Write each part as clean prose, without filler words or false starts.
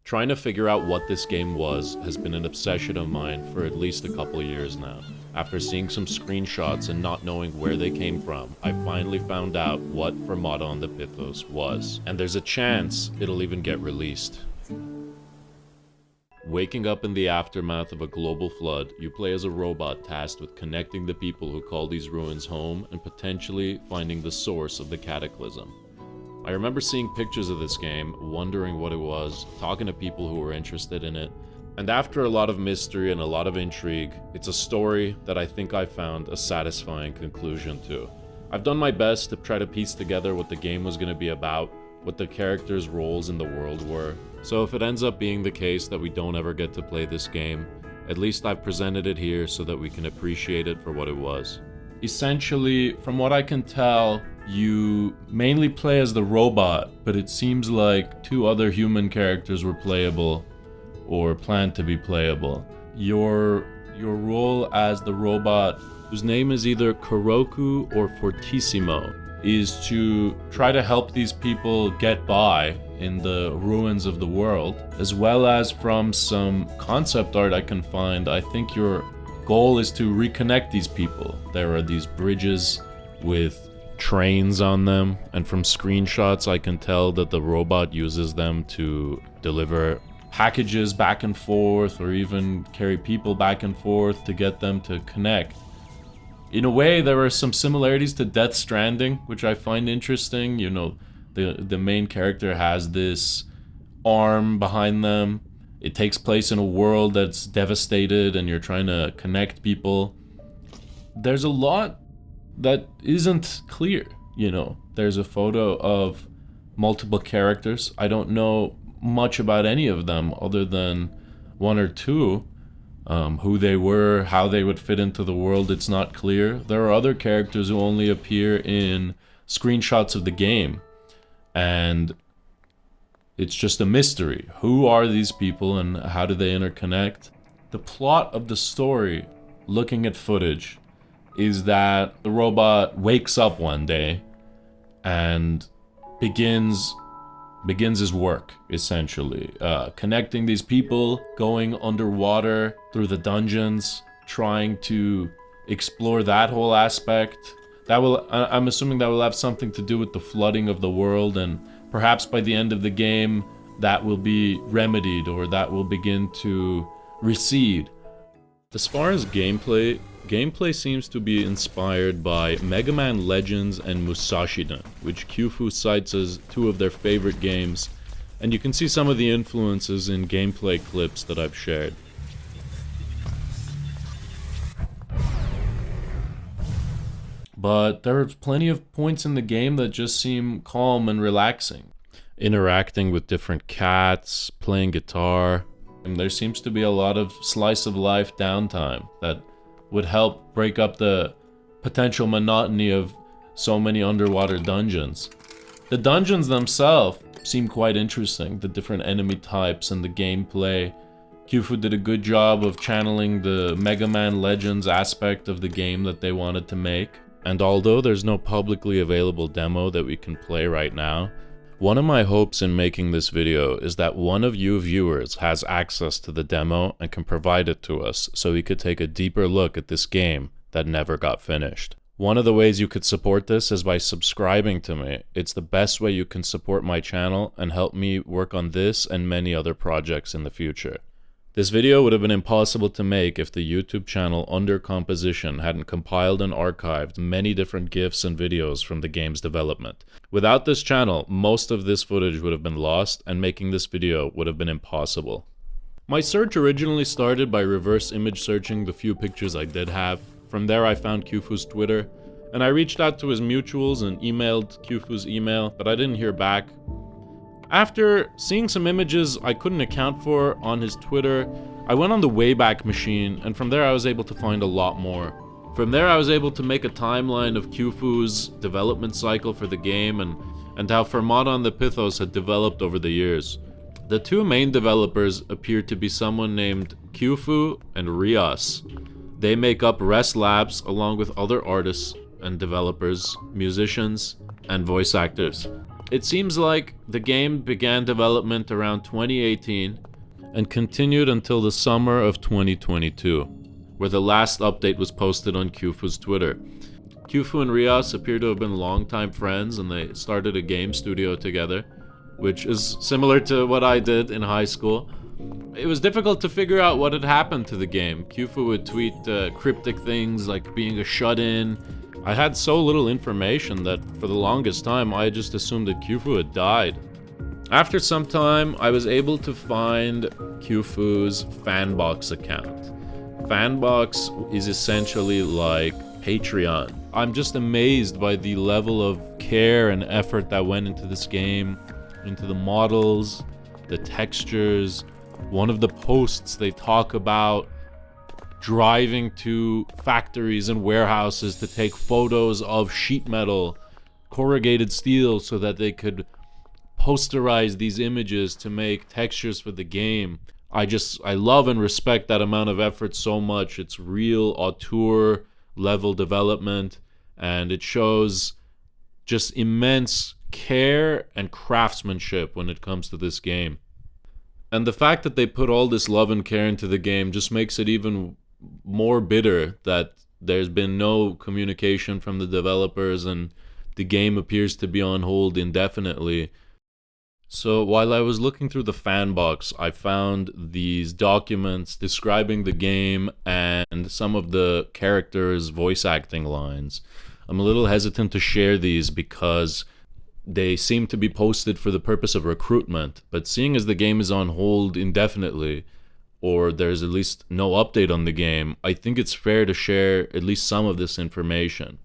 Trying to figure out what this game was has been an obsession of mine for at least a couple years now. After seeing some screenshots and not knowing where they came from, I finally found out what Fermata on the Pithos was, and there's a chance it'll even get released. Waking up in the aftermath of a global flood, you play as a robot tasked with connecting the people who call these ruins home and potentially finding the source of the cataclysm. I remember seeing pictures of this game, wondering what it was, talking to people who were interested in it, and after a lot of mystery and a lot of intrigue, it's a story that I think I found a satisfying conclusion to. I've done my best to try to piece together what the game was going to be about, what the characters' roles in the world were. So if it ends up being the case that we don't ever get to play this game, at least I've presented it here so that we can appreciate it for what it was. Essentially, from what I can tell, you mainly play as the robot, but it seems like two other human characters were playable, or planned to be playable. Your role as the robot, whose name is either Kuroku or Fortissimo, is to try to help these people get by in the ruins of the world, as well as from some concept art I can find, I think your goal is to reconnect these people. There are these bridges with trains on them, and from screenshots I can tell that the robot uses them to deliver packages back and forth, or even carry people back and forth to get them to connect. In a way, there are some similarities to Death Stranding, which I find interesting. You know, the main character has this arm behind them. It takes place in a world that's devastated and you're trying to connect people. There's a lot that isn't clear, you know. There's a photo of multiple characters. I don't know much about any of them other than one or two. Who they were, how they would fit into the world, it's not clear. There are other characters who only appear in screenshots of the game, and it's just a mystery. Who are these people and how do they interconnect? The plot of the story, looking at footage, is that the robot wakes up one day and begins his work, essentially. Connecting these people, going underwater through the dungeons, trying to explore that whole aspect. I'm assuming that will have something to do with the flooding of the world, and perhaps by the end of the game, that will be remedied, or that will begin to recede. As far as gameplay seems to be inspired by Mega Man Legends and Musashiden, which Kyufu cites as two of their favorite games, and you can see some of the influences in gameplay clips that I've shared. But there are plenty of points in the game that just seem calm and relaxing. Interacting with different cats, playing guitar, and there seems to be a lot of slice of life downtime that would help break up the potential monotony of so many underwater dungeons. The dungeons themselves seem quite interesting, the different enemy types and the gameplay. Kyufu did a good job of channeling the Mega Man Legends aspect of the game that they wanted to make. And although there's no publicly available demo that we can play right now, one of my hopes in making this video is that one of you viewers has access to the demo and can provide it to us so we could take a deeper look at this game that never got finished. One of the ways you could support this is by subscribing to me. It's the best way you can support my channel and help me work on this and many other projects in the future. This video would have been impossible to make if the YouTube channel Under Composition hadn't compiled and archived many different GIFs and videos from the game's development. Without this channel, most of this footage would have been lost, and making this video would have been impossible. My search originally started by reverse image searching the few pictures I did have. From there I found Kyufu's Twitter, and I reached out to his mutuals and emailed Kyufu's email, but I didn't hear back. After seeing some images I couldn't account for on his Twitter, I went on the Wayback Machine, and from there I was able to find a lot more. From there I was able to make a timeline of Kyufu's development cycle for the game and how Fermata on the Pithos had developed over the years. The two main developers appear to be someone named Kyufu and Rias. They make up Rest Labs along with other artists and developers, musicians, and voice actors. It seems like the game began development around 2018 and continued until the summer of 2022, where the last update was posted on Kyufu's Twitter. Kyufu and Rias appear to have been longtime friends, and they started a game studio together, which is similar to what I did in high school. It was difficult to figure out what had happened to the game. Kyufu would tweet cryptic things like being a shut-in. I had so little information that for the longest time I just assumed that Kyufu had died. After some time, I was able to find Kyufu's Fanbox account. Fanbox is essentially like Patreon. I'm just amazed by the level of care and effort that went into this game, into the models, the textures. One of the posts, they talk about driving to factories and warehouses to take photos of sheet metal, corrugated steel, so that they could posterize these images to make textures for the game. I love and respect that amount of effort so much. It's real auteur level development, and it shows just immense care and craftsmanship when it comes to this game. And the fact that they put all this love and care into the game just makes it even more bitter that there's been no communication from the developers and the game appears to be on hold indefinitely. So while I was looking through the fan box, I found these documents describing the game and some of the characters' voice acting lines. I'm a little hesitant to share these because they seem to be posted for the purpose of recruitment, but seeing as the game is on hold indefinitely, or there's at least no update on the game, I think it's fair to share at least some of this information.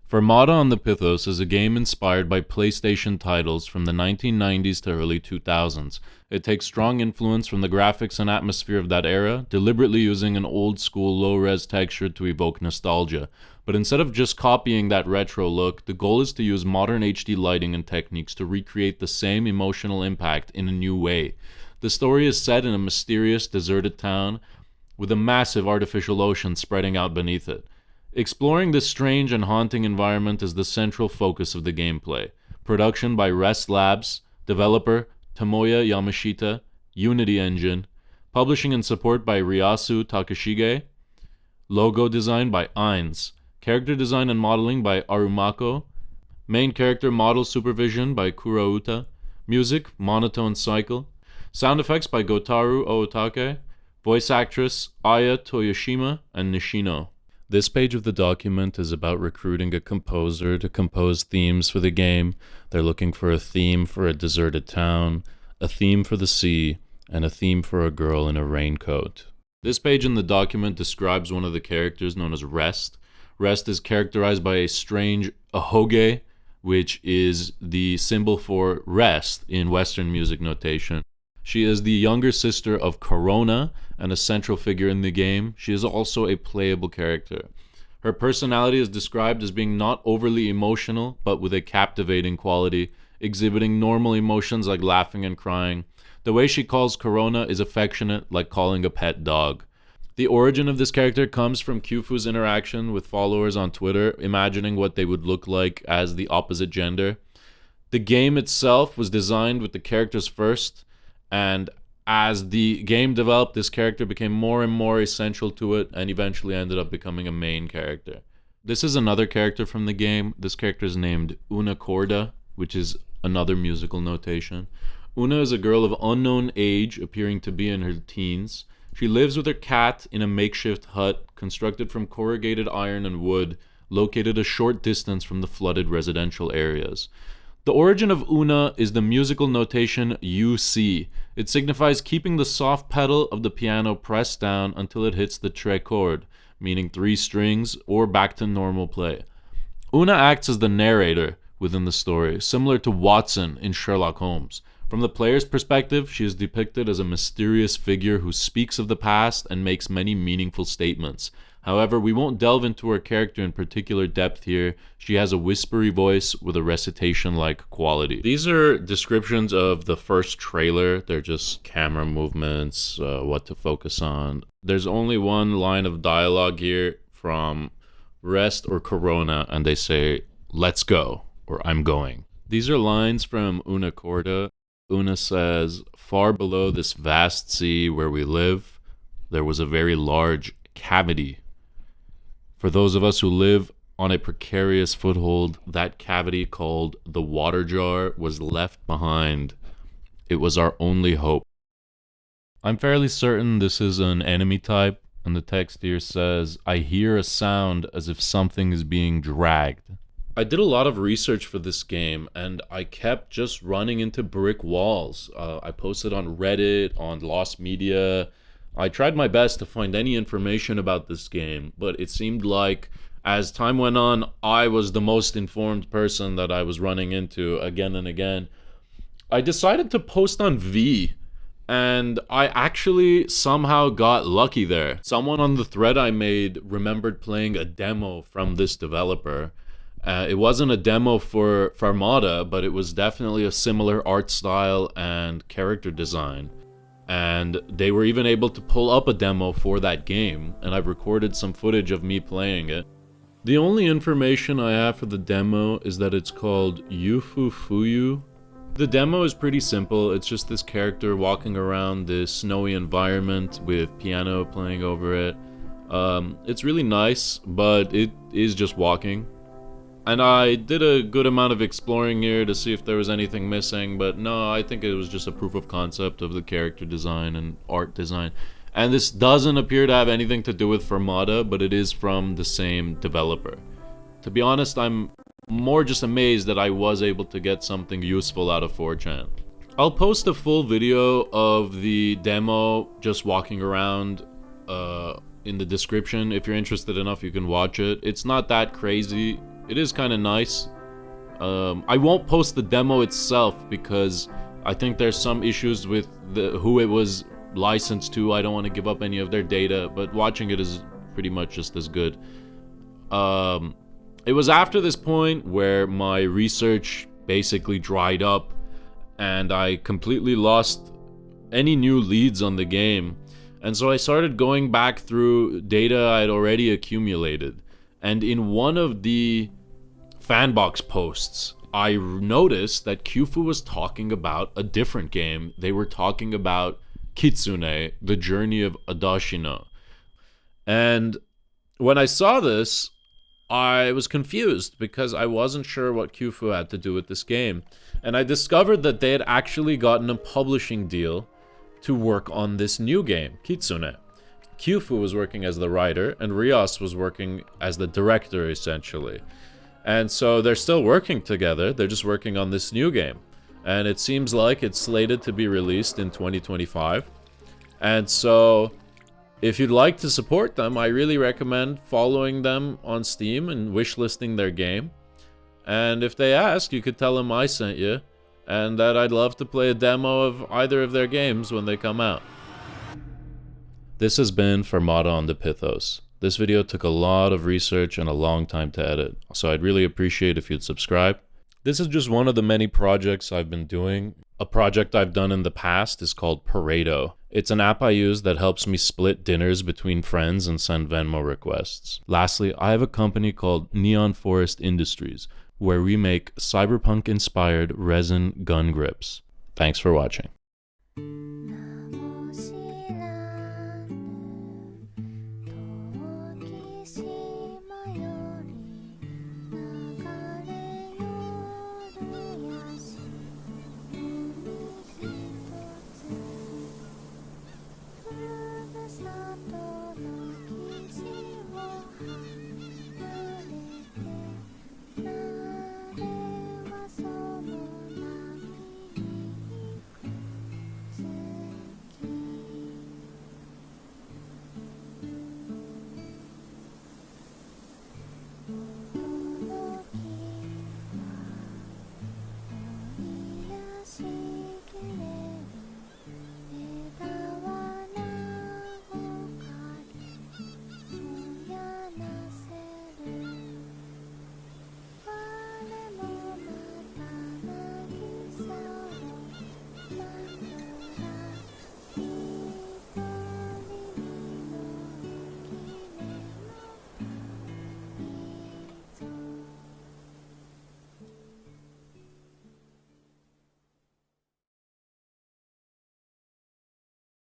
Fermata on the Pithos is a game inspired by PlayStation titles from the 1990s to early 2000s. It takes strong influence from the graphics and atmosphere of that era, deliberately using an old-school low-res texture to evoke nostalgia. But instead of just copying that retro look, the goal is to use modern HD lighting and techniques to recreate the same emotional impact in a new way. The story is set in a mysterious, deserted town with a massive artificial ocean spreading out beneath it. Exploring this strange and haunting environment is the central focus of the gameplay. Production by Rest Labs, developer Tomoya Yamashita, Unity Engine, publishing and support by Ryasu Takashige, logo design by Ainz, character design and modeling by Arumako, main character model supervision by Kurauta, music Monotone Cycle, sound effects by Gotaru Ootake, voice actress Aya Toyoshima and Nishino. This page of the document is about recruiting a composer to compose themes for the game. They're looking for a theme for a deserted town, a theme for the sea, and a theme for a girl in a raincoat. This page in the document describes one of the characters known as Rest. Rest is characterized by a strange ahoge, which is the symbol for rest in Western music notation. She is the younger sister of Corona and a central figure in the game. She is also a playable character. Her personality is described as being not overly emotional, but with a captivating quality, exhibiting normal emotions like laughing and crying. The way she calls Corona is affectionate, like calling a pet dog. The origin of this character comes from Kyufu's interaction with followers on Twitter, imagining what they would look like as the opposite gender. The game itself was designed with the characters first, and as the game developed, this character became more and more essential to it and eventually ended up becoming a main character. This is another character from the game. This character is named Una Corda, which is another musical notation. Una is a girl of unknown age, appearing to be in her teens. She lives with her cat in a makeshift hut constructed from corrugated iron and wood, located a short distance from the flooded residential areas. The origin of Una is the musical notation UC. It signifies keeping the soft pedal of the piano pressed down until it hits the tre chord, meaning 3 strings, or back to normal play. Una acts as the narrator within the story, similar to Watson in Sherlock Holmes. From the player's perspective, she is depicted as a mysterious figure who speaks of the past and makes many meaningful statements. However, we won't delve into her character in particular depth here. She has a whispery voice with a recitation-like quality. These are descriptions of the first trailer. They're just camera movements, what to focus on. There's only one line of dialogue here from Rest or Corona, and they say, "Let's go," or "I'm going." These are lines from Una Corda. Una says, "Far below this vast sea where we live, there was a very large cavity. For those of us who live on a precarious foothold, that cavity called the water jar was left behind. It was our only hope." I'm fairly certain this is an enemy type, and the text here says, "I hear a sound as if something is being dragged." I did a lot of research for this game, and I kept just running into brick walls. I posted on Reddit, on Lost Media. I tried my best to find any information about this game, but it seemed like as time went on, I was the most informed person that I was running into again and again. I decided to post on V, and I actually somehow got lucky there. Someone on the thread I made remembered playing a demo from this developer. It wasn't a demo for Fermata, but it was definitely a similar art style and character design. And they were even able to pull up a demo for that game, and I've recorded some footage of me playing it. The only information I have for the demo is that it's called Yufufuyu. The demo is pretty simple. It's just this character walking around this snowy environment with piano playing over it. It's really nice, but it is just walking. And I did a good amount of exploring here to see if there was anything missing, but no, I think it was just a proof of concept of the character design and art design. And this doesn't appear to have anything to do with Fermata, but it is from the same developer. To be honest, I'm more just amazed that I was able to get something useful out of 4chan. I'll post a full video of the demo just walking around in the description. If you're interested enough, you can watch it. It's not that crazy. It is kind of nice. I won't post the demo itself because I think there's some issues with who it was licensed to. I don't want to give up any of their data, but watching it is pretty much just as good. It was after this point where my research basically dried up and I completely lost any new leads on the game. And so I started going back through data I'd already accumulated. And in one of the fanbox posts, I noticed that Kyufu was talking about a different game. They were talking about Kitsune, the Journey of Adashino. And when I saw this, I was confused because I wasn't sure what Kyufu had to do with this game. And I discovered that they had actually gotten a publishing deal to work on this new game, Kitsune. Kyufu was working as the writer, and Rios was working as the director, essentially. And so they're still working together, they're just working on this new game. And it seems like it's slated to be released in 2025. And so, if you'd like to support them, I really recommend following them on Steam and wishlisting their game. And if they ask, you could tell them I sent you, and that I'd love to play a demo of either of their games when they come out. This has been Fermata on the Pithos. This video took a lot of research and a long time to edit, so I'd really appreciate if you'd subscribe. This is just one of the many projects I've been doing. A project I've done in the past is called Pareto. It's an app I use that helps me split dinners between friends and send Venmo requests. Lastly, I have a company called Neon Forest Industries, where we make cyberpunk-inspired resin gun grips. Thanks for watching. Fermata